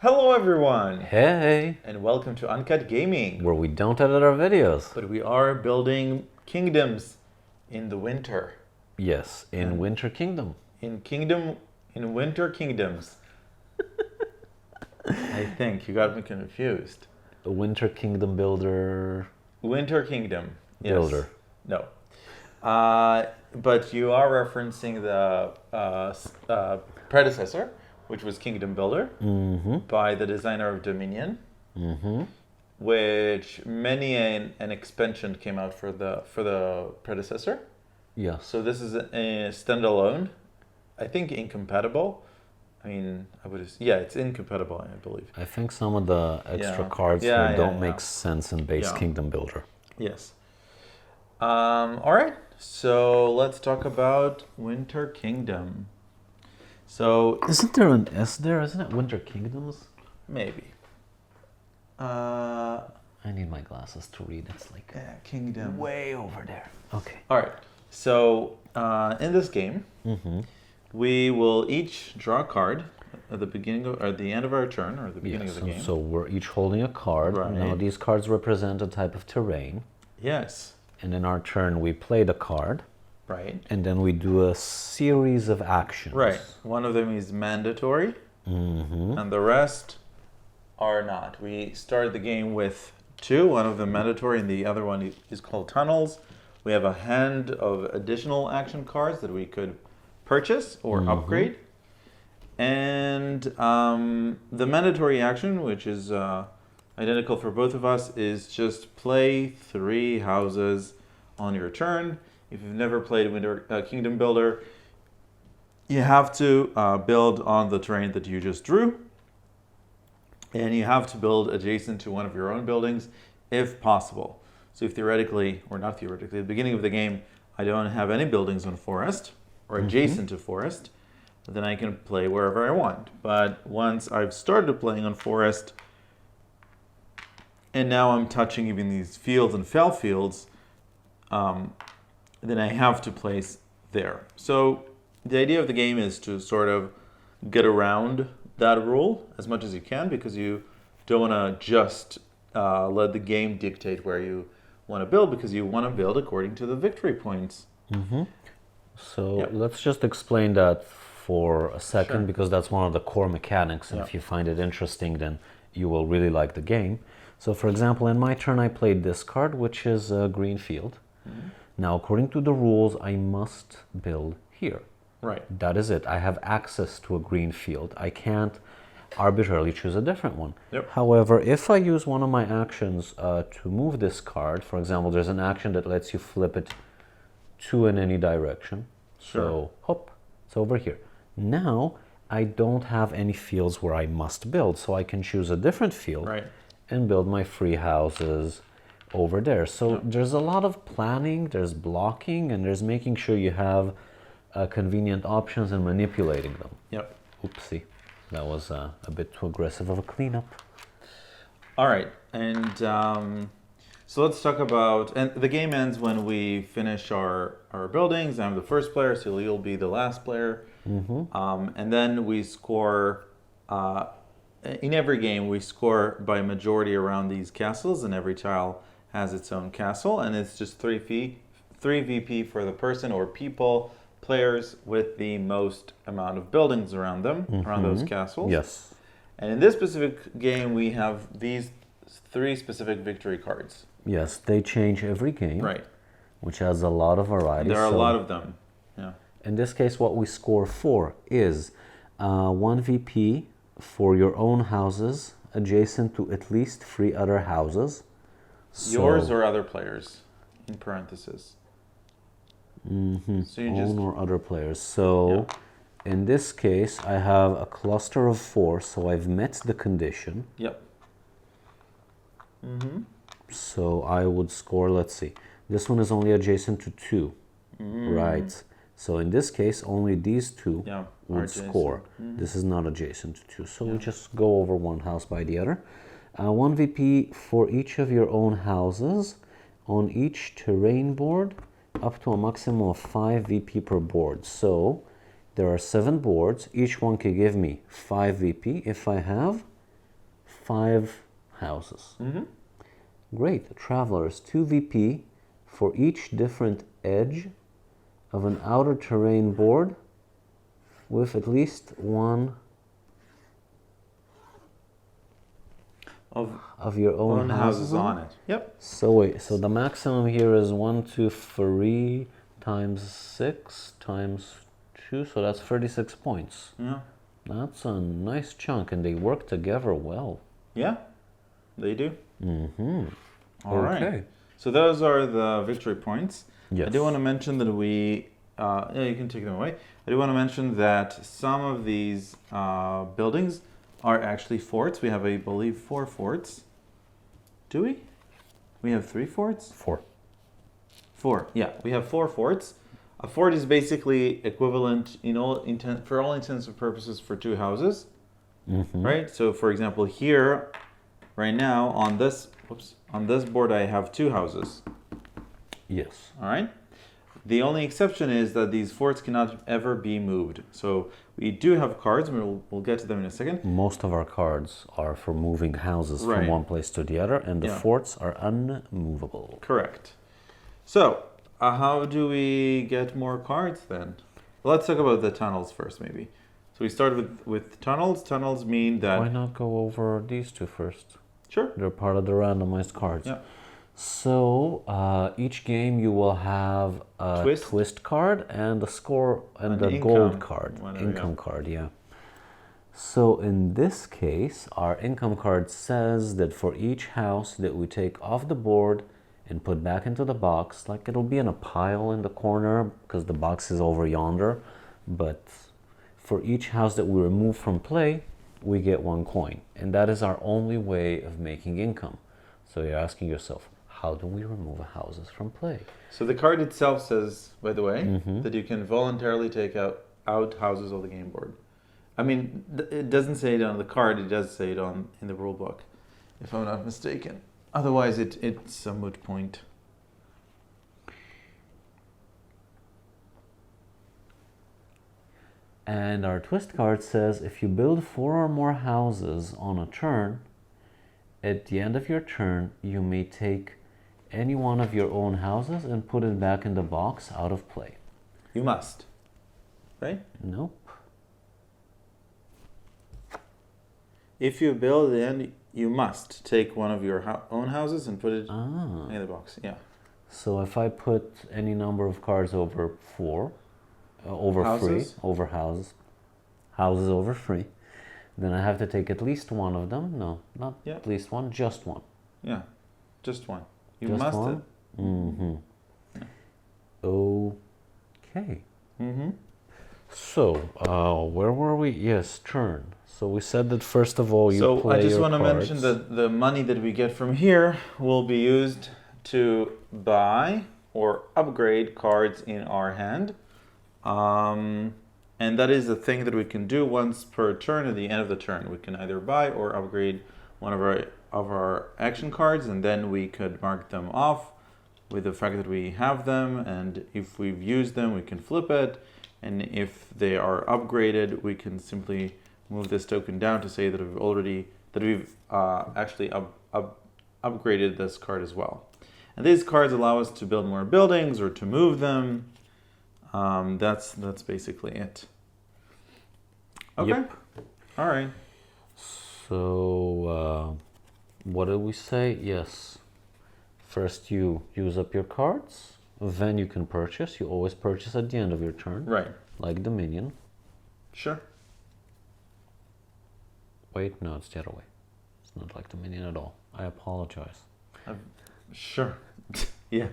Hello everyone, Hey, and welcome to Uncut Gaming, where we don't edit our videos. but we are building kingdoms in the winter. Yes, in Winter Kingdom. In winter kingdoms. I think you got me confused. A Winter Kingdom builder. Winter kingdom. Yes. Builder. No. But you are referencing the predecessor, which was Kingdom Builder, by the designer of Dominion, which many an expansion came out for the predecessor. Yeah. So this is a standalone, I think incompatible. I mean, it's incompatible, I believe. I think some of the extra Yeah. cards Yeah, here don't yeah. make sense in base Yeah. Kingdom Builder. Yes. All right. So let's talk about Winter Kingdom. So Isn't there an S there? Isn't it Winter Kingdoms? maybe. I need my glasses to read. It's like Kingdom. way over there. Okay. All right. So in this game, we will each draw a card at the beginning or at the end of our turn, or the beginning Yes, of the game. so we're each holding a card. Right. Now these cards represent a type of terrain. Yes. And in our turn, we play the card. Right. And then we do a series of actions. Right. One of them is mandatory, and the rest are not. We start the game with two. One of them mandatory, and the other one is called tunnels. We have a hand of additional action cards that we could purchase or upgrade. And the mandatory action, which is identical for both of us, is just play 3 houses on your turn. If you've never played Kingdom Builder, you have to build on the terrain that you just drew. And you have to build adjacent to one of your own buildings if possible. So if theoretically, or not theoretically, at the beginning of the game, I don't have any buildings on forest or adjacent to forest, then I can play wherever I want. But once I've started playing on forest, and now I'm touching even these fields and fell fields, then I have to place there. So the idea of the game is to sort of get around that rule as much as you can, because you don't want to just let the game dictate where you want to build, because you want to build according to the victory points. So let's just explain that for a second, Sure. because that's one of the core mechanics. And Yeah. if you find it interesting, then you will really like the game. So for example, in my turn, I played this card, which is a green field. Now, according to the rules, I must build here. Right. That is it. I have access to a green field. I can't arbitrarily choose a different one. Yep. However, if I use one of my actions to move this card, for example, there's an action that lets you flip it 2 in any direction. Sure. So, hop, it's over here. Now, I don't have any fields where I must build, so I can choose a different field Right. and build my free houses over there. So there's a lot of planning, there's blocking, and there's making sure you have convenient options and manipulating them. Yep. Oopsie, that was a bit too aggressive of a cleanup. All right, and so let's talk about, and the game ends when we finish our buildings. I'm the first player, so you'll be the last player. And then we score, in every game, we score by majority around these castles, and every tile has its own castle, and it's just 3 VP for the person or people, players with the most amount of buildings around them, around those castles. Yes. And in this specific game, we have these 3 specific victory cards. Yes, they change every game. Right. Which has a lot of variety. There are a So lot of them. Yeah. in this case, what we score for is 1 VP for your own houses adjacent to at least 3 other houses. Yours or other players, in parentheses. So you just own or other players. So in this case, I have a cluster of 4, so I've met the condition. Yep. So I would score, let's see, this one is only adjacent to 2, right? So in this case, only these 2 are would adjacent. score. This is not adjacent to 2, so we just go over one house by the other. 1 VP for each of your own houses on each terrain board, up to a maximum of 5 VP per board. So there are 7 boards. Each one can give me 5 VP if I have 5 houses. Mm-hmm. Great. Travelers, 2 VP for each different edge of an outer terrain board with at least one of your own houses on it. Yep. So wait, so the maximum here is 1, 2, 3 times 6 times 2, so that's 36 points. Yeah. That's a nice chunk, and they work together well. Yeah, they do. Mm-hmm. All right. So those are the victory points. Yes. I do want to mention that we, yeah, you can take them away. I do want to mention that some of these buildings are actually forts. We have, I believe, 4 forts. Do we? We have 3 forts? 4. 4, yeah. We have 4 forts. A fort is basically equivalent, for all intents and purposes, for 2 houses, right? So, for example, here, right now, on this board, I have 2 houses. Yes. All right. The only exception is that these forts cannot ever be moved. So we do have cards, and we'll get to them in a second. Most of our cards are for moving houses from Right. one place to the other, and the Yeah. forts are unmovable. Correct. So, how do we get more cards then? Well, let's talk about the tunnels first, maybe. So we started with tunnels. Tunnels mean that... Why not go over these 2 first? Sure. They're part of the randomized cards. Yeah. So each game you will have a twist card and a score and An a gold income, card, whatever, income yeah. card, yeah. So in this case, our income card says that for each house that we take off the board and put back into the box, like it'll be in a pile in the corner because the box is over yonder, but for each house that we remove from play, we get 1 coin, and that is our only way of making income. So you're asking yourself, how do we remove houses from play? So the card itself says, by the way, that you can voluntarily take out houses of the game board. I mean, it doesn't say it on the card, it does say it in the rule book, if I'm not mistaken. Otherwise, it's a moot point. And our twist card says if you build 4 or more houses on a turn, at the end of your turn, you may take any one of your own houses and put it back in the box out of play. You must, right? Nope. If you build it, you must take one of your own houses and put it in the box. Yeah. So if I put any number of cards over 4, over Houses? 3, over houses over 3, then I have to take at least one of them. No, not at least one, just one. Yeah, just one. You Just must. one? Yeah. Okay. So, where were we? Yes, turn. So we said that first of all you So play I just your want to cards. mention that the money that we get from here will be used to buy or upgrade cards in our hand. And that is a thing that we can do once per turn at the end of the turn. We can either buy or upgrade one of our action cards, and then we could mark them off with the fact that we have them, and if we've used them we can flip it, and if they are upgraded we can simply move this token down to say that we've actually upgraded this card as well. And these cards allow us to build more buildings or to move them. That's basically it. Okay. Yep. All right. So, what did we say? Yes. First you use up your cards, then you can purchase. You always purchase at the end of your turn. Right. Like the minion. Sure. Wait, no, it's the other way. It's not like the minion at all. I apologize. Sure. Yeah.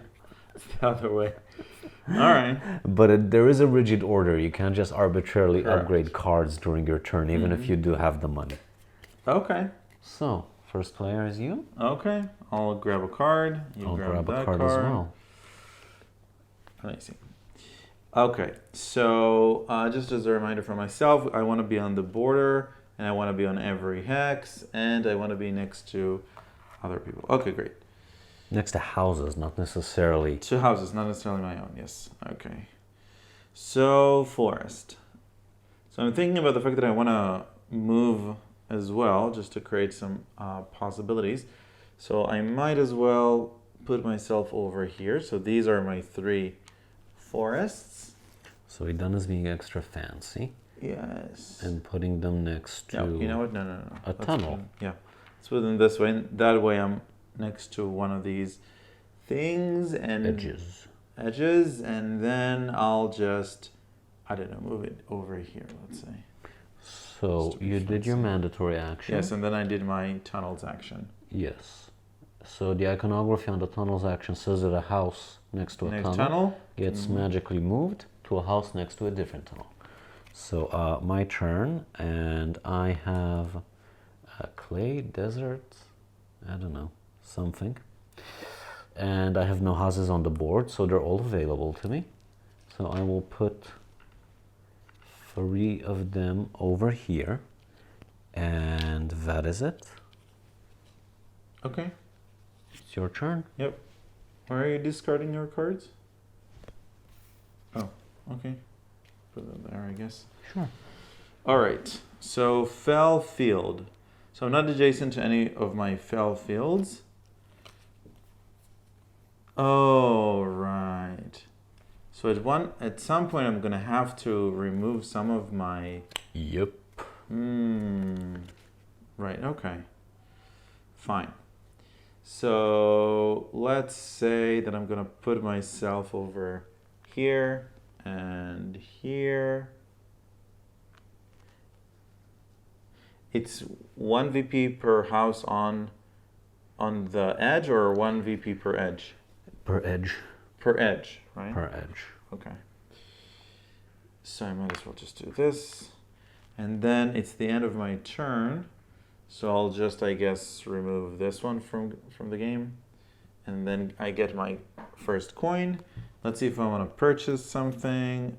It's the other way. All right. But there is a rigid order. You can't just arbitrarily Correct. upgrade cards during your turn, even if you do have the money. Okay. So, first player is you. Okay. I'll grab a card. I'll grab that a card as well. Let me see. Okay. So, just as a reminder for myself, I want to be on the border, and I want to be on every hex, and I want to be next to other people. Okay, great. Next to houses, not necessarily. 2 houses, not necessarily my own. Yes. Okay. So, forest. So I'm thinking about the fact that I want to move as well, just to create some possibilities. So I might as well put myself over here. So these are my 3 forests. So Idan is being extra fancy. Yes. And putting them next to... No, you know what? No. A tunnel. Yeah. Let's put them this way. And that way I'm next to one of these things and... Edges. And then I'll just, I don't know, move it over here, let's say. So you did your mandatory action. Yes, and then I did my tunnels action. Yes. So the iconography on the tunnels action says that a house next to a tunnel gets magically moved to a house next to a different tunnel. So my turn, and I have clay, desert, I don't know, something. And I have no houses on the board, so they're all available to me. So I will put 3 of them over here, and that is it. Okay. It's your turn. Yep. Why are you discarding your cards? Oh, okay. Put them there, I guess. Sure. All right. So fell field. So I'm not adjacent to any of my fell fields. Oh, right. So at some point I'm gonna have to remove some of my... Yep. Right, okay. Fine. So let's say that I'm gonna put myself over here and here. It's 1 VP per house on the edge, or 1 VP per edge? Per edge. Per edge, right? Per edge. Okay. So I might as well just do this. And then it's the end of my turn. So I'll just, I guess, remove this one from the game. And then I get my first coin. Let's see if I want to purchase something.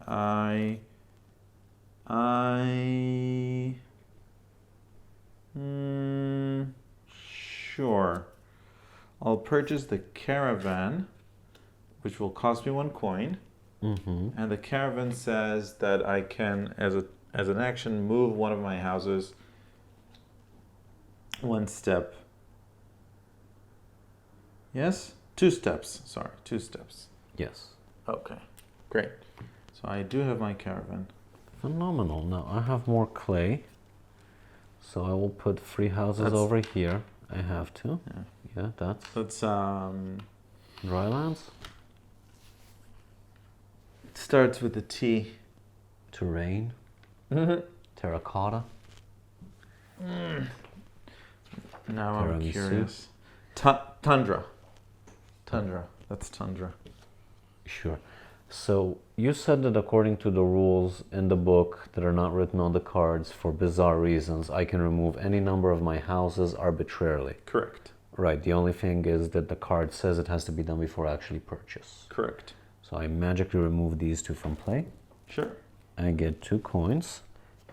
Sure. I'll purchase the caravan, which will cost me 1 coin. And the caravan says that I can, as an action, move one of my houses 1 step. Yes? 2 steps. Sorry, 2 steps. Yes. Okay, great. So I do have my caravan. Phenomenal. Now I have more clay. So I will put 3 houses over here. I have to. Yeah, that's drylands. It starts with a T. Terrain. Terracotta. Now I'm curious. Tundra. That's tundra. Sure. So you said that according to the rules in the book that are not written on the cards, for bizarre reasons, I can remove any number of my houses arbitrarily. Correct. Right. The only thing is that the card says it has to be done before actually purchase. Correct. So I magically remove these 2 from play. Sure. I get 2 coins.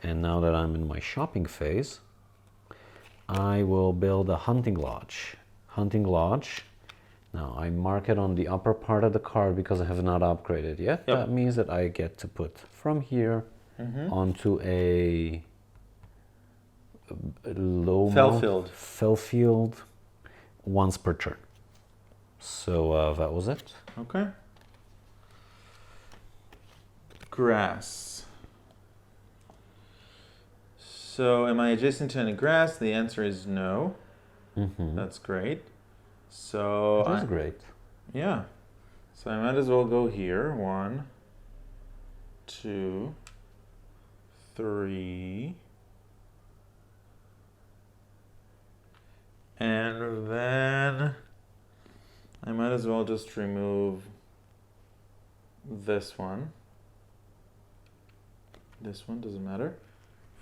And now that I'm in my shopping phase, I will build a hunting lodge. Hunting lodge. Now I mark it on the upper part of the card because I have not upgraded yet. That means that I get to put from here onto a low fell field once per turn. So that was it. Okay. Grass. So am I adjacent to any grass? The answer is no. That's great. So that's great. Yeah. So I might as well go here. 1, 2, 3. And then I might as well just remove this one. This one doesn't matter.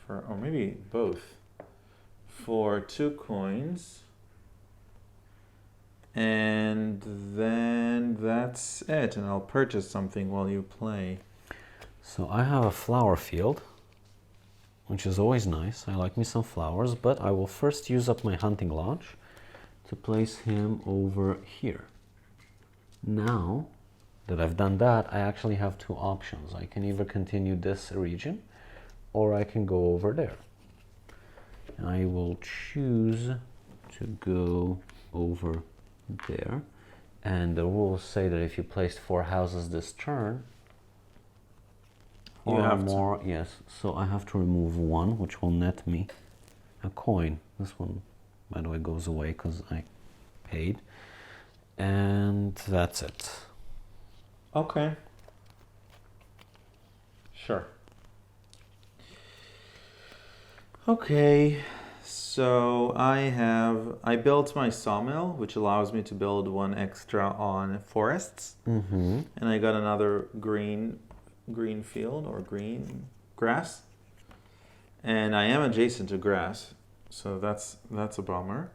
Or maybe both. For 2 coins. And then that's it. And I'll purchase something while you play. So I have a flower field, which is always nice. I like me some flowers, but I will first use up my hunting lodge to place him over here. Now that I've done that, I actually have 2 options. I can either continue this region or I can go over there. I will choose to go over there. And the rules say that if you placed 4 houses this turn, You or have more, yes. So I have to remove 1, which will net me a coin. This one, by the way, goes away because I paid. And that's it. Okay. Sure. Okay. So I built my sawmill, which allows me to build 1 extra on forests. Mm-hmm. And I got another green field or green grass. And I am adjacent to grass, so that's a bummer.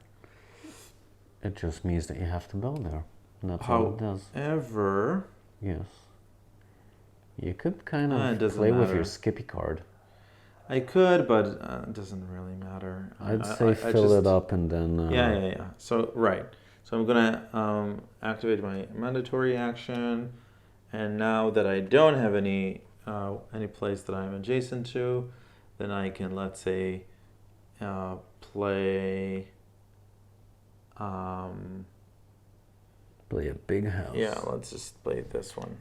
It just means that you have to build there. That's all it does. However, Yes. You could kind it of doesn't play with matter. your Skippy card. I could, but it doesn't really matter. I'd say fill it up and then... Yeah. So, right. So I'm going to activate my mandatory action. And now that I don't have any place that I'm adjacent to, then I can, let's say, play... play a big house. Yeah, let's just play this one.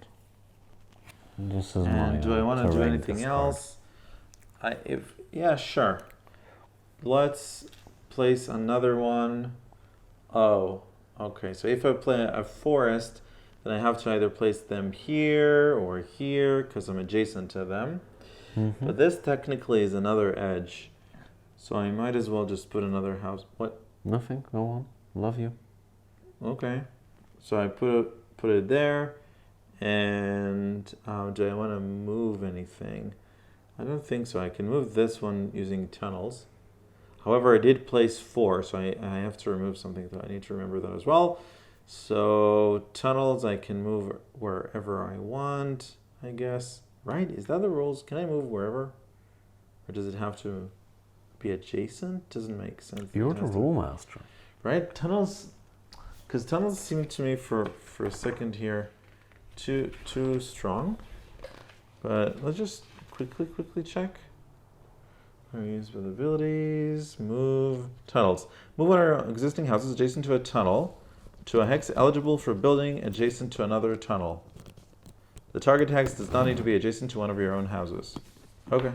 This is And my do I want to do terrain anything discard. else? Yeah, sure. Let's place another one. Oh, okay. So if I play a forest, then I have to either place them here or here because I'm adjacent to them. Mm-hmm. But this technically is another edge, so I might as well just put another house. What? Nothing. Go on. Love you. Okay. So I put it there. And do I want to move anything? I don't think so. I can move this one using tunnels. However, I did place 4, so I have to remove something. So I need to remember that as well. So tunnels, I can move wherever I want, I guess. Right? Is that the rules? Can I move wherever? Or does it have to be adjacent? Doesn't make sense. You're the rule master. Right? Tunnels, because tunnels seem to me for a second here too strong. But let's just quickly check. Use with abilities, move, tunnels. Move one of our existing houses adjacent to a tunnel to a hex eligible for building adjacent to another tunnel. The target hex does not need to be adjacent to one of your own houses. Okay.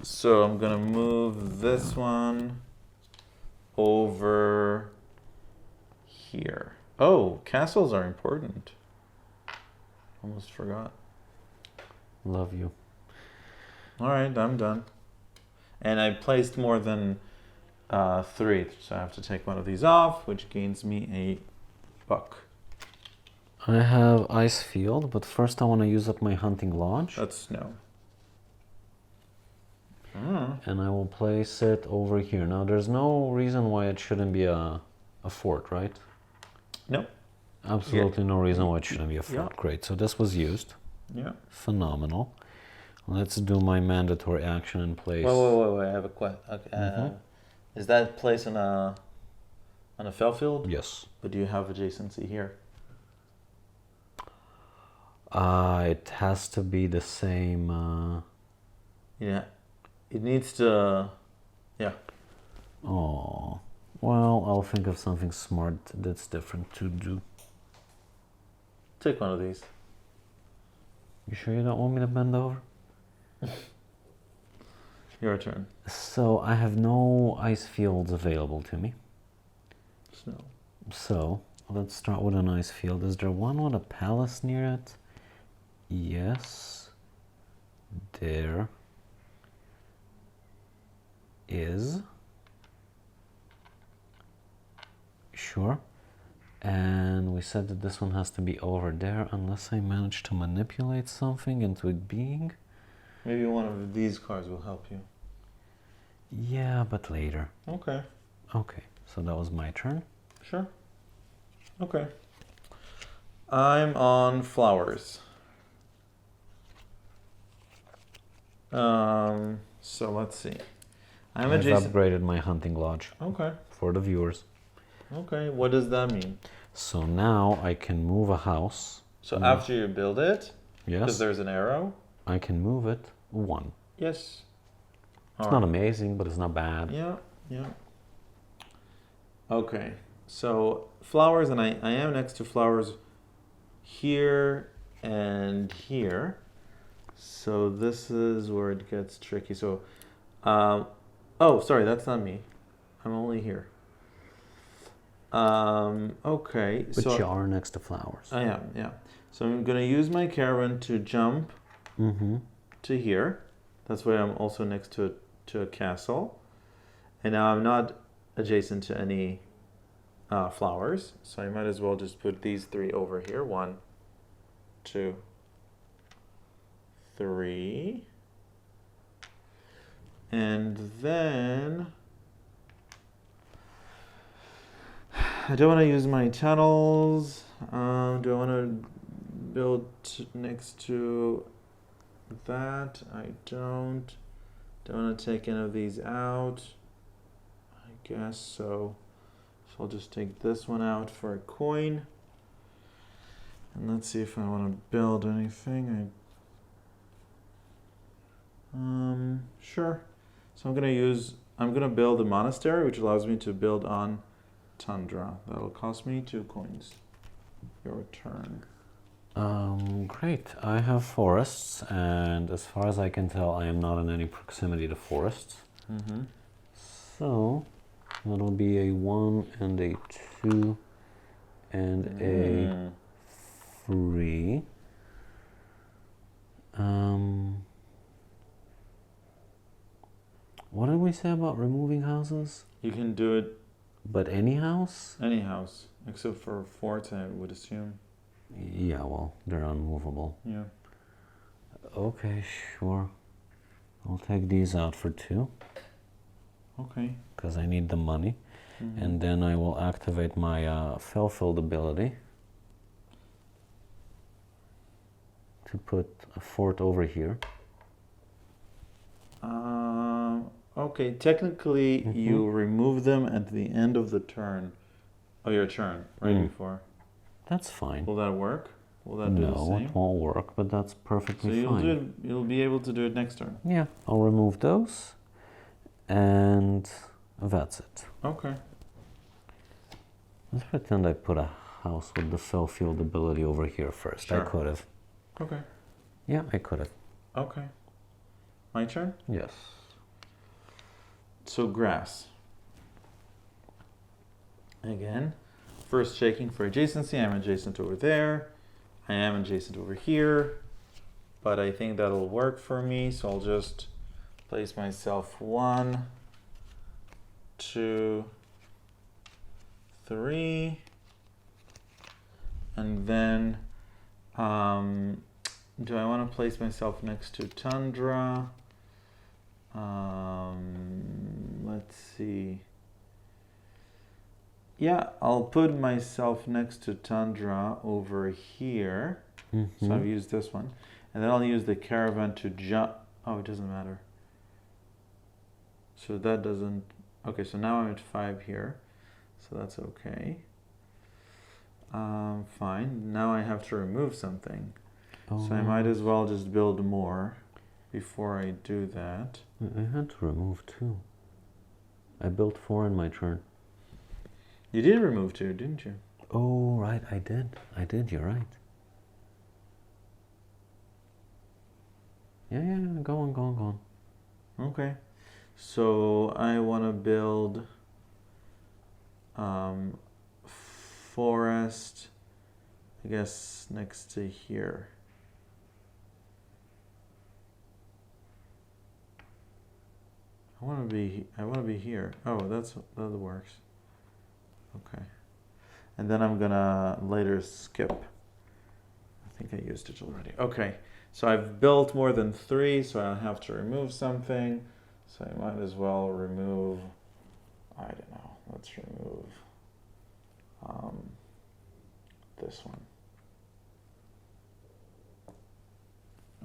So I'm gonna move this one over here. Oh, castles are important. Almost forgot. Love you. All right, I'm done. And I placed more than 3, so I have to take one of these off, which gains me a buck. I have ice field, but first I want to use up my hunting lodge. That's snow. And I will place it over here. Now there's no reason why it shouldn't be a fort, right? No. Absolutely no reason why it shouldn't be a fort. Yeah. Great, so this was used. Yeah. Phenomenal. Let's do my mandatory action in place. Wait. I have a question. Okay. Is that place on a fell field? Yes. But do you have adjacency here? It has to be the same. Yeah. It needs to. Yeah. Oh. Well, I'll think of something smart that's different to do. Take one of these. You sure you don't want me to bend over? Your turn. So I have no ice fields available to me. Snow. So let's start with an ice field. Is there one with a palace near it? Yes. There is. Sure. And we said that this one has to be over there unless I manage to manipulate something into it being. Maybe one of these cards will help you. Yeah, but later. Okay. Okay, so that was my turn. Sure. Okay. I'm on flowers. So let's see. I'm I've adjacent. upgraded my hunting lodge Okay. for the viewers. Okay. What does that mean? So now I can move a house. So after you build it, because Yes, there's an arrow. I can move it 1. Yes. It's not amazing, but it's not bad. Yeah, yeah. Okay, so flowers, and I am next to flowers here and here. So this is where it gets tricky. So, oh, sorry, that's not me. I'm only here. Okay. But so you are next to flowers. I am, yeah. So I'm gonna use my caravan to jump to here. That's why I'm also next to a castle. And now I'm not adjacent to any flowers, so I might as well just put these three over here. 1, 2, 3. And then I don't want to use my tunnels. Do I want to build next to that? I don't. Don't want to take any of these out. I guess so. So I'll just take this one out for a coin. And let's see if I want to build anything. Sure. So I'm gonna build a monastery, which allows me to build on tundra. That'll cost me 2 coins. Your turn. Great. I have forests, and as far as I can tell, I am not in any proximity to forests. So that'll be a 1 and a 2 and a 3. What did we say about removing houses? You can do it But any house? any house, except for forts, I would assume. Yeah, well, they're unmovable. Yeah. Okay, sure. I'll take these out for 2, Okay. because I need the money. And then I will activate my filled ability to put a fort over here. Okay. Technically, you remove them at the end of the turn. Oh, your turn, right before. That's fine. Will that work? Will that do the No, same? it won't work, but that's So perfectly fine. you'll be able to do it next turn. Yeah, I'll remove those, and that's it. Okay. Let's pretend I put a house with the field ability over here first. I Sure. could have. Okay. Yeah, I could have. Okay. My turn? Yes. So grass. Again, first checking for adjacency. I'm adjacent over there. I am adjacent over here. But I think that'll work for me. So I'll just place myself 1, 2, 3. And then do I want to place myself next to tundra? Let's see. Yeah, I'll put myself next to tundra over here. So I've used this one. And then I'll use the caravan to jump. Oh, it doesn't matter. So that doesn't. Okay, so now I'm at 5 here. So that's okay. Fine. Now I have to remove something. So I might as well just build more before I do that. I had to remove 2. I built 4 in my turn. You did remove 2, didn't you? Oh, right, I did, you're right. Yeah, go on. Okay. So I want to build forest, I guess, next to here. I want to be here. Oh, that works. Okay. And then I'm gonna later skip. I think I used it already. Okay. So I've built more than 3, so I have to remove something. So I might as well remove, I don't know, let's remove this one.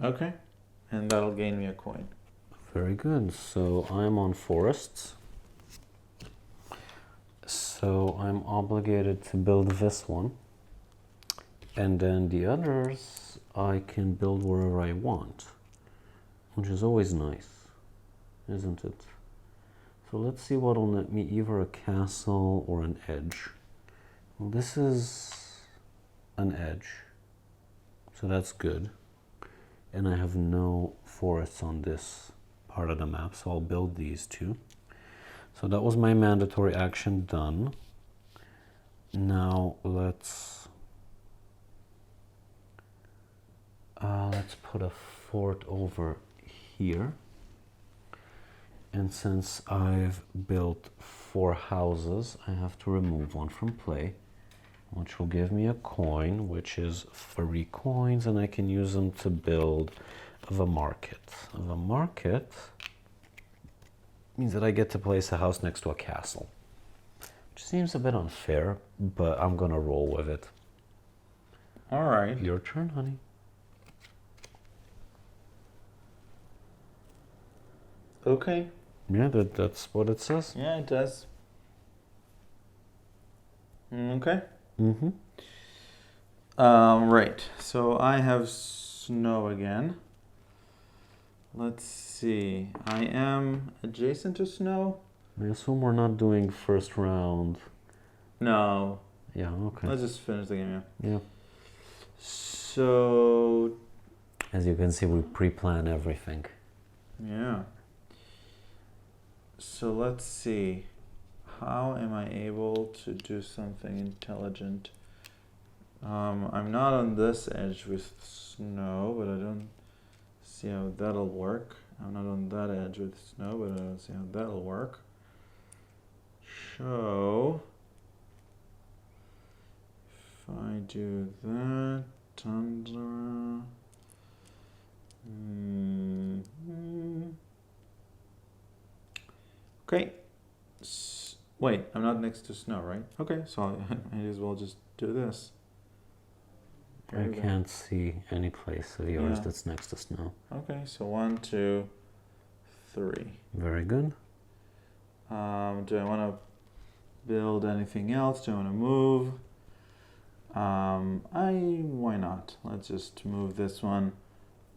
Okay. And that'll gain me a coin. Very good. So I'm on forests. So I'm obligated to build this one. And then the others I can build wherever I want, which is always nice. isn't it? So let's see what will net me either a castle or an edge. Well, this is an edge, so that's good. And I have no forests on this part of the map, so I'll build these two. So that was my mandatory action done. Now let's put a fort over here. And since I've built 4 houses, I have to remove one from play, which will give me a coin, which is 3 coins, and I can use them to build the market. The market means that I get to place a house next to a castle, which seems a bit unfair, but I'm gonna roll with it. All right. Your turn, honey. Okay. Yeah, that's what it says. Yeah, it does. Okay. Mm-hmm. Right. So I have snow again. Let's see. I am adjacent to snow. I assume we're not doing first round. No. Yeah, okay. Let's just finish the game. Yeah. So. As you can see, we pre-plan everything. Yeah. So let's see. How am I able to do something intelligent? I'm not on this edge with snow, but I don't see how that'll work. I'm not on that edge with snow, but I don't see how that'll work. So, if I do that, tundra. Okay. Wait, I'm not next to snow, right? Okay, so I may as well just do this. I can't see any place of yours that's next to snow. Okay, so 1, 2, 3. Very good. Do I want to build anything else? Do I want to move? Why not? Let's just move this one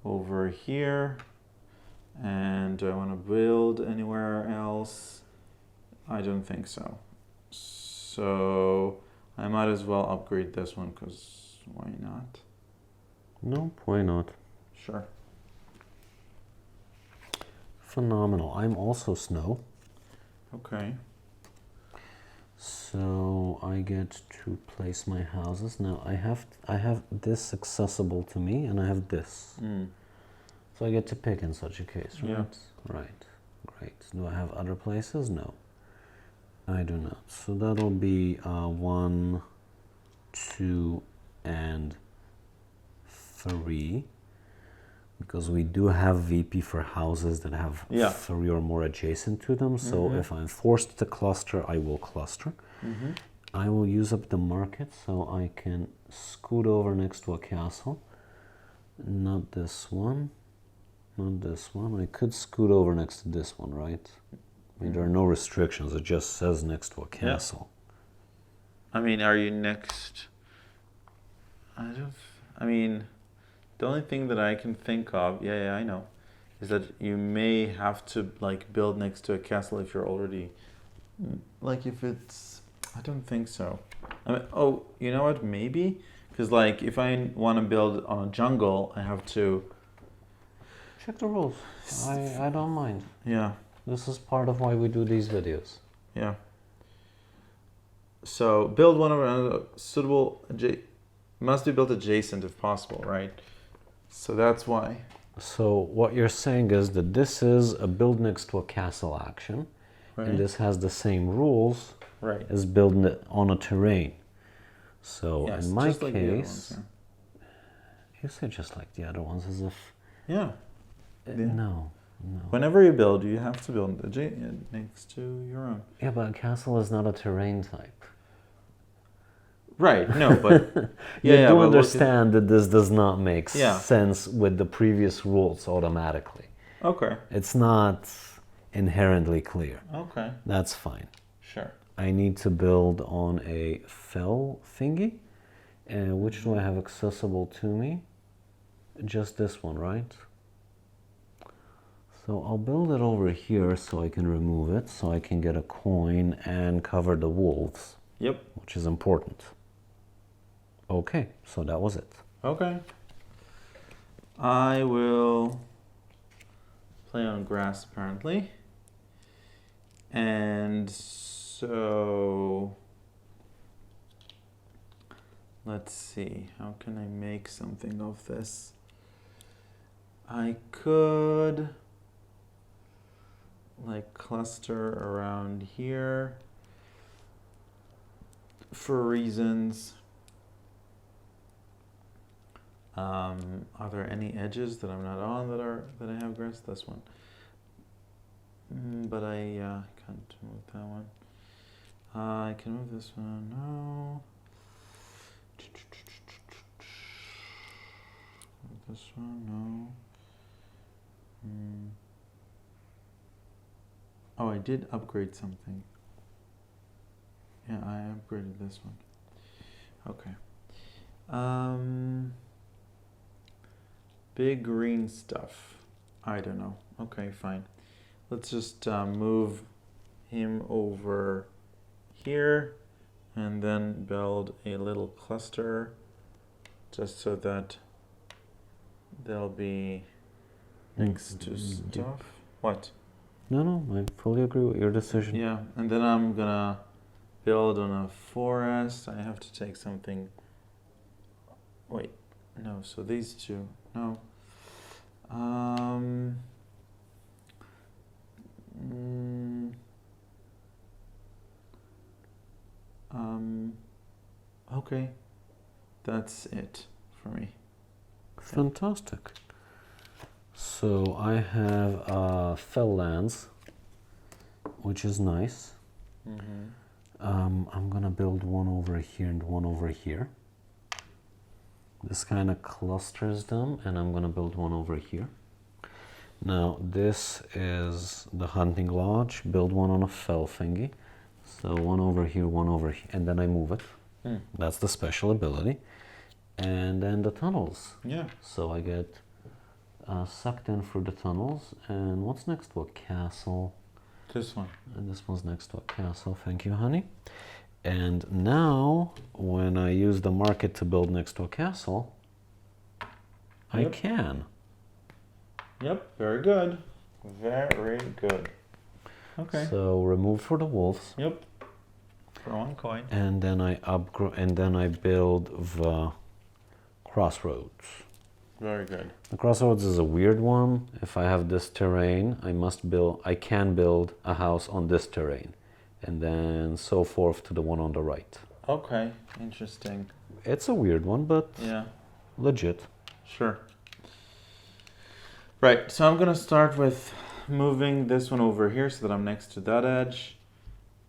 over here. And do I want to build anywhere else? I don't think so. So I might as well upgrade this one, because why not? Nope, why not? Sure. Phenomenal. I'm also snow. Okay. So I get to place my houses. Now I have this accessible to me, and I have this. So I get to pick in such a case, right? Yeah. Right. Great. Do I have other places? No. I do not. So that'll be 1, 2, and 3. Because we do have VP for houses that have 3 or more adjacent to them. So if I'm forced to cluster, I will cluster. I will use up the market so I can scoot over next to a castle. Not this one. Not this one. I could scoot over next to this one, right? I mean, there are no restrictions. It just says next to a castle. I mean, are you next? I mean, the only thing that I can think of, I know, is that you may have to like build next to a castle if you're already, like if it's, I don't think so. I mean, oh, you know what? Maybe, because like if I want to build on a jungle, I have to. Check the rules. I don't mind. Yeah. This is part of why we do these videos. Yeah. So build one of a suitable must be built adjacent if possible, right? So that's why. So what you're saying is that this is a build next to a castle action, and this has the same rules as building it on a terrain. So in my case, you say just like the other ones, as if no. Whenever you build, you have to build next to your own. Yeah, but a castle is not a terrain type. Right, no, but you do understand that this does not make sense with the previous rules automatically. Okay. It's not inherently clear. Okay. That's fine. Sure. I need to build on a fell thingy. Which do I have accessible to me? Just this one, right? So I'll build it over here so I can remove it, so I can get a coin and cover the wolves. Yep. Which is important. Okay, so that was it. Okay. I will play on grass apparently. And so let's see, how can I make something of this? I could like cluster around here for reasons. Are there any edges that I'm not on that I have grass? This one. But I can't move that one. I can move this one. No. This one. No. Oh, I did upgrade something. Yeah, I upgraded this one. Okay. Big green stuff. I don't know. Okay, fine. Let's just move him over here and then build a little cluster just so that they'll be next to stuff. What? No, I fully agree with your decision. Yeah, and then I'm gonna build on a forest. I have to take something. Wait, no, so these two. No. Okay, that's it for me. Fantastic. So I have fell lands, which is nice. I'm gonna build one over here and one over here. This kind of clusters them, and I'm gonna build one over here. Now this is the hunting lodge. Build one on a fell thingy. So one over here, and then I move it. That's the special ability. And then the tunnels. Yeah. So I get sucked in through the tunnels. And what's next to a castle? This one. And this one's next to a castle. Thank you, honey. And now, when I use the market to build next to a castle, I can. Yep, very good. Very good. Okay. So remove for the wolves. Yep. For 1 coin. And then I upgrade, and then I build the crossroads. Very good. The crossroads is a weird one. If I have this terrain, I can build a house on this terrain, and then so forth to the one on the right. Okay, interesting. It's a weird one, but Yeah. legit. Sure. Right, so I'm gonna start with moving this one over here so that I'm next to that edge.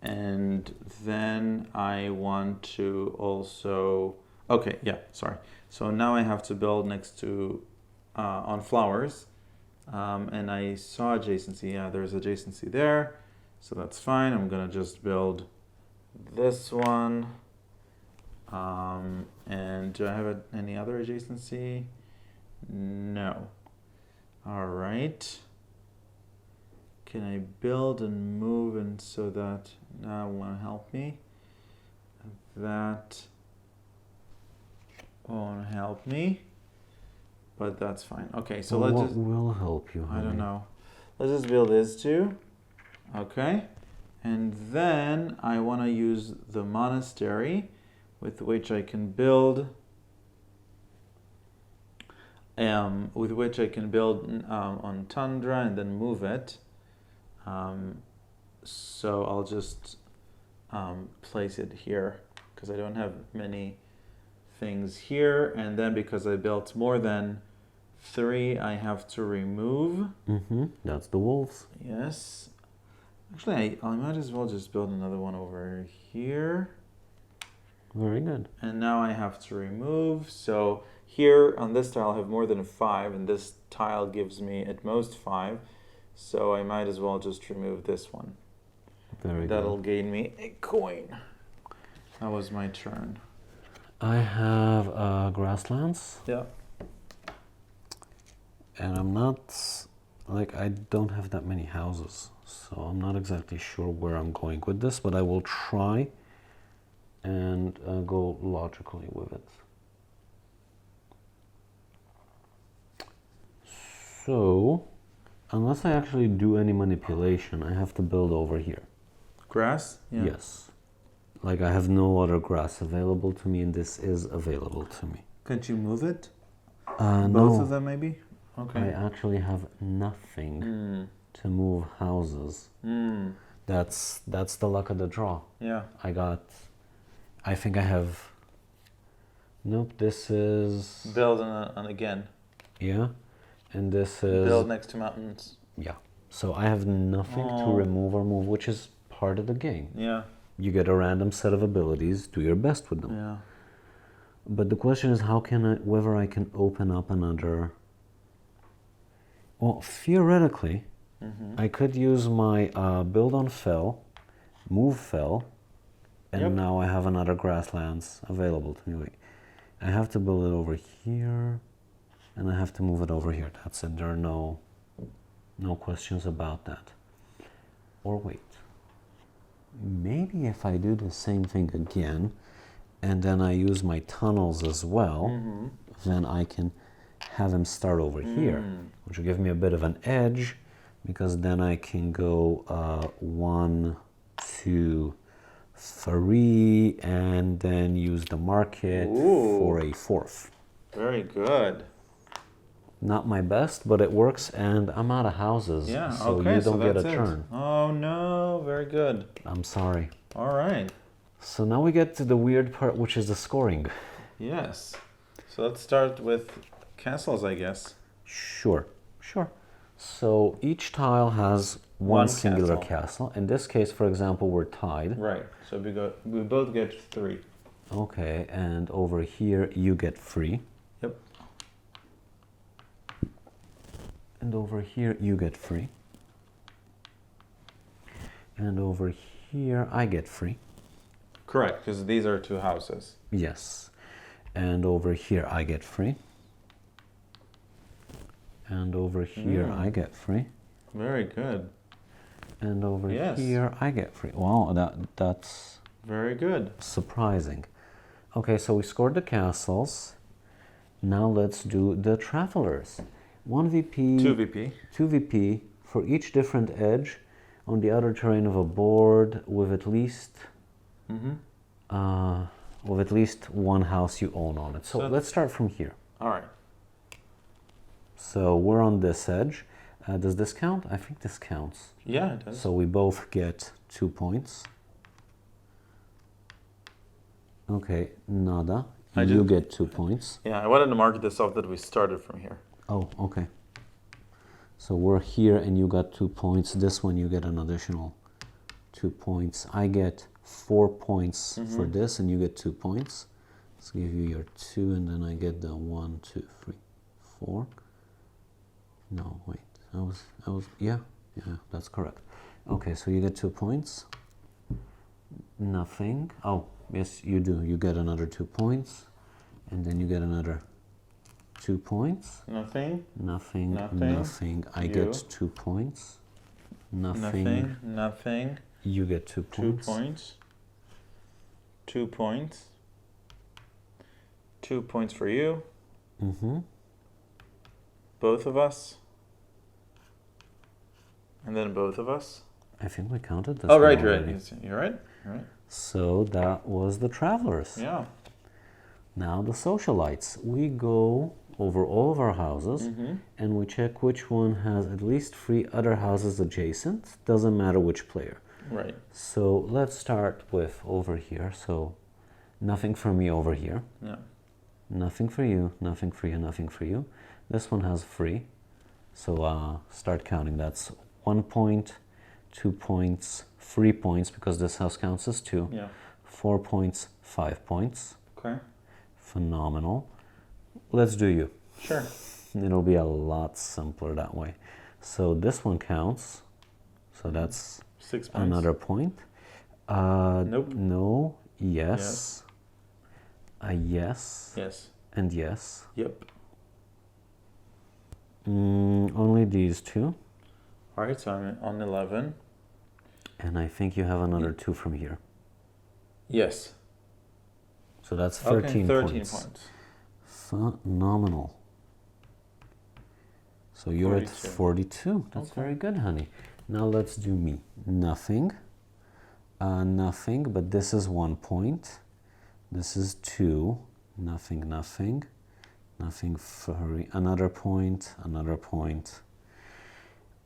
And then I want to also, okay, yeah, sorry. So now I have to build next to, on flowers. And I saw adjacency, yeah, there's adjacency there. So that's fine, I'm gonna just build this one. And do I have any other adjacency? No. All right. Can I build and move and so that now won't help me? That won't help me, but that's fine. Okay, so Well, let's what just, will help you, honey? I don't know. Let's just build this too. Okay. And then I want to use the monastery with which I can build on tundra and then move it. So I'll just place it here because I don't have many things here. And then because I built more than 3, I have to remove. That's the wolves. Yes. Actually, I might as well just build another one over here. Very good. And now I have to remove. So here on this tile I have more than 5, and this tile gives me at most 5. So I might as well just remove this one. Very That'll good. gain me a coin. That was my turn. I have grasslands. Yeah. And like I don't have that many houses, so I'm not exactly sure where I'm going with this, but I will try and go logically with it. So, unless I actually do any manipulation, I have to build over here. Grass? Yeah. Yes. Like I have no other grass available to me, and this is available to me. Could you move it? No. Both of them, maybe? Okay. I actually have nothing to move houses. That's the luck of the draw. Yeah. I think I have, nope, this is, Build and again. yeah, and this is, Build next to mountains. yeah. So I have nothing to remove or move, which is part of the game. Yeah. You get a random set of abilities, do your best with them. Yeah. But the question is whether I can open up another. Well, theoretically, I could use my build on fell, move fell, and now I have another grasslands available to me. Wait, I have to build it over here, and I have to move it over here. That's it. There are no questions about that. Or wait, maybe if I do the same thing again, and then I use my tunnels as well, then I can have him start over here, which will give me a bit of an edge, because then I can go 1, 2, 3, and then use the market for a 4th. Very good. Not my best, but it works, and I'm out of houses, Yeah, so okay, you don't get a that's it. turn. Oh no, very good. I'm sorry. All right. So now we get to the weird part, which is the scoring. Yes. So let's start with castles, I guess. Sure. So each tile has one singular castle. In this case, for example, we're tied. Right. So we both get 3. Okay, and over here you get free. Yep. And over here you get free. And over here I get free. Correct, because these are 2 houses. Yes. And over here I get free. And over here I get free. Very good. And over here I get free. Wow, that's very good. Surprising. Okay, so we scored the castles. Now let's do the travelers. 1 VP, 2 VP. 2 VP for each different edge on the outer terrain of a board with at least one house you own on it. So let's start from here. All right. So we're on this edge. Does this count? I think this counts. Yeah, it does. So we both get 2 points. Okay, nada. You get 2 points. Yeah, I wanted to mark this off that we started from here. Oh, okay. So we're here and you got 2 points. This one you get an additional 2 points. I get 4 points for this and you get 2 points. Let's give you your 2 and then I get the 1, 2, 3, 4. No, wait. Yeah, that's correct. Okay, so you get 2 points. Nothing. Oh, yes, you do. You get another 2 points. And then you get another 2 points. Nothing. I get 2 points. Nothing. You get 2 points. 2 points. 2 points. 2 points for you. Both of us. And then both of us. I think we counted this. Oh, right, already. You're right. So that was the travelers. Yeah. Now the socialites. We go over all of our houses and we check which one has at least 3 other houses adjacent. Doesn't matter which player. Right. So let's start with over here. So nothing for me over here. Yeah. Nothing for you, nothing for you, nothing for you. This one has 3. So start counting. That's 1 point, 2 points, 3 points because this house counts as 2. Yeah. 4 points, 5 points. Okay. Phenomenal. Let's do you. Sure. It'll be a lot simpler that way. So this one counts. So that's 6 points. another point. Nope. No. Yes. Yes. Yes. And yes. Yep. Only these two. All right, so I'm on 11. And I think you have another 2 from here. Yes. So that's 13 points. Phenomenal. So you're 42. at 42. That's very good, honey. Now let's do me. Nothing. Nothing, but this is 1 point. This is 2. Nothing, nothing. Nothing, another point, another point.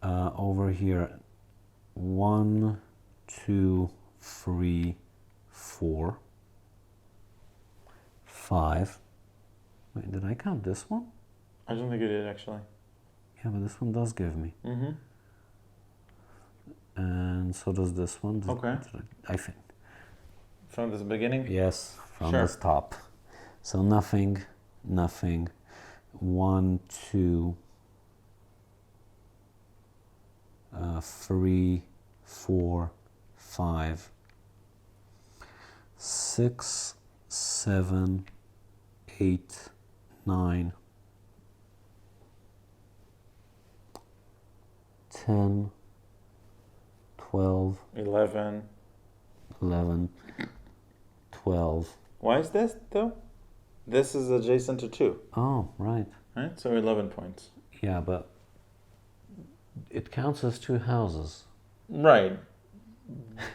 Over here, 1, 2, 3, 4, 5. Wait, did I count this one? I don't think you did, actually. Yeah, but this one does give me. Mm-hmm. And so does this one. Okay. I think. From the beginning? Yes, from Sure. this top. So nothing, nothing. 1, 2, 3, 4, 5, 6, 7, 8, 9, 10, 12, 11. 11, 12. Why is this, though? This is adjacent to 2. Oh, right. Right? So 11 points. Yeah, but it counts as 2 houses. Right.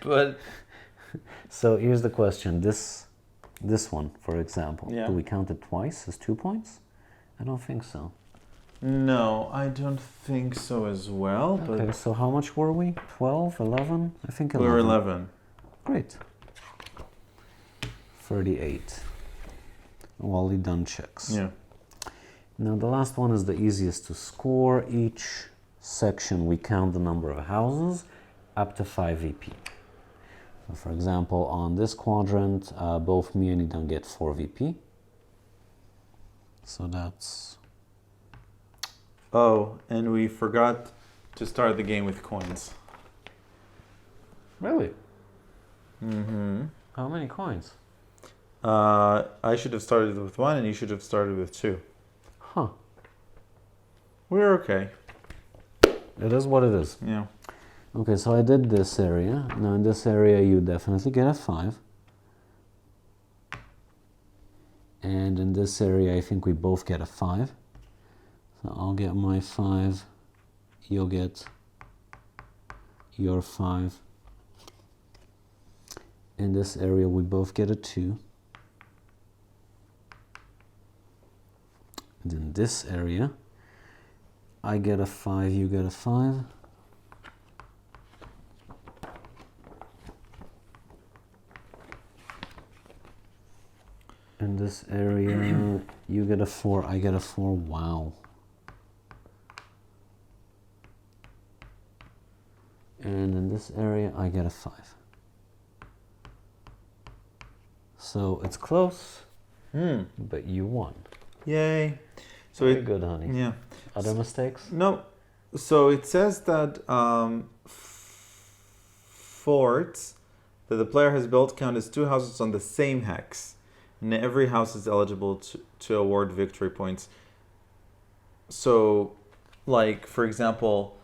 But... So here's the question. This one, for example, Yeah. do we count it twice as 2 points? I don't think so. No, I don't think so as well. But Okay, so how much were we? 12, 11? I think 11. we were 11. Great. 38. Wally done checks. Yeah. Now the last one is the easiest to score. Each section we count the number of houses up to 5 VP. So for example, on this quadrant, both me and Idan get 4 VP. So that's... Oh, and we forgot to start the game with coins. Really? Mm-hmm. How many coins? I should have started with 1 and you should have started with 2. Huh. We're okay. It is what it is. Yeah. Okay, so I did this area. Now in this area you definitely get a 5. And in this area I think we both get a 5. So I'll get my 5, you'll get your 5. In this area we both get a 2. And in this area I get a 5, you get a 5. In this area you get a 4, I get a 4. Wow. And in this area I get a 5. So it's close, but you won. Yay. So Very good, honey. Yeah. Other mistakes? No. So it says that forts that the player has built count as 2 houses on the same hex. And every house is eligible to award victory points. So, like, for example,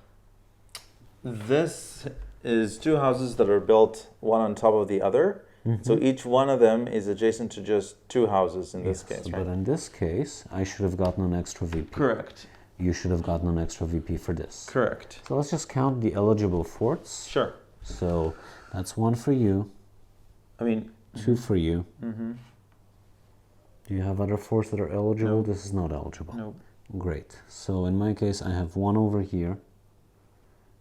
this is 2 houses that are built one on top of the other. Mm-hmm. So each one of them is adjacent to just 2 houses in this case, right? But in this case, I should have gotten an extra VP. Correct. You should have gotten an extra VP for this. Correct. So let's just count the eligible forts. Sure. So that's 1 for you. I mean... 2 for you. Mm-hmm. Do you have other forts that are eligible? Nope. This is not eligible. Nope. Great. So in my case, I have 1 over here.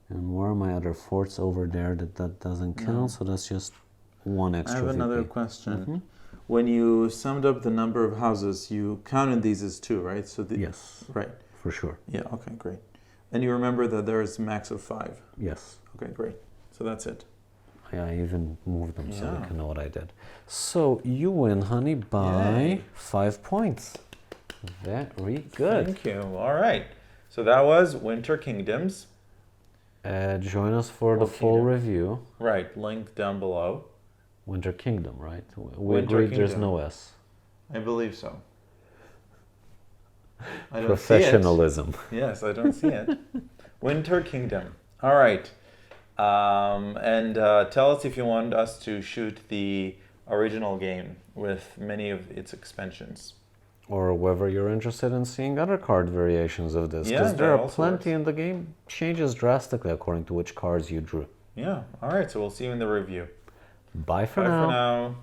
And where are my other forts over there? That doesn't count, No. so that's just 1 extra I have another VP. question. Mm-hmm. When you summed up the number of houses, you counted these as 2, right? So Yes. Right. For sure. Yeah, okay, great. And you remember that there is a max of 5. Yes. Okay, great. So that's it. I even moved them so Yeah. you can know what I did. So you win, honey, by Yay. 5 points. Very good. Thank you. All right. So that was Winter Kingdoms. Join us for the Or full Kingdom. review. Right, link down below. Winter Kingdom, right? We Winter agreed there's Kingdom. no S. I believe so. I don't Professionalism. see it. Yes, I don't see it. Winter Kingdom. All right. And tell us if you want us to shoot the original game with many of its expansions. Or whether you're interested in seeing other card variations of this. Yeah, Because there that are also plenty works. in the game. Changes drastically according to which cards you drew. Yeah. All right. So we'll see you in the review. Bye for Bye now. for now.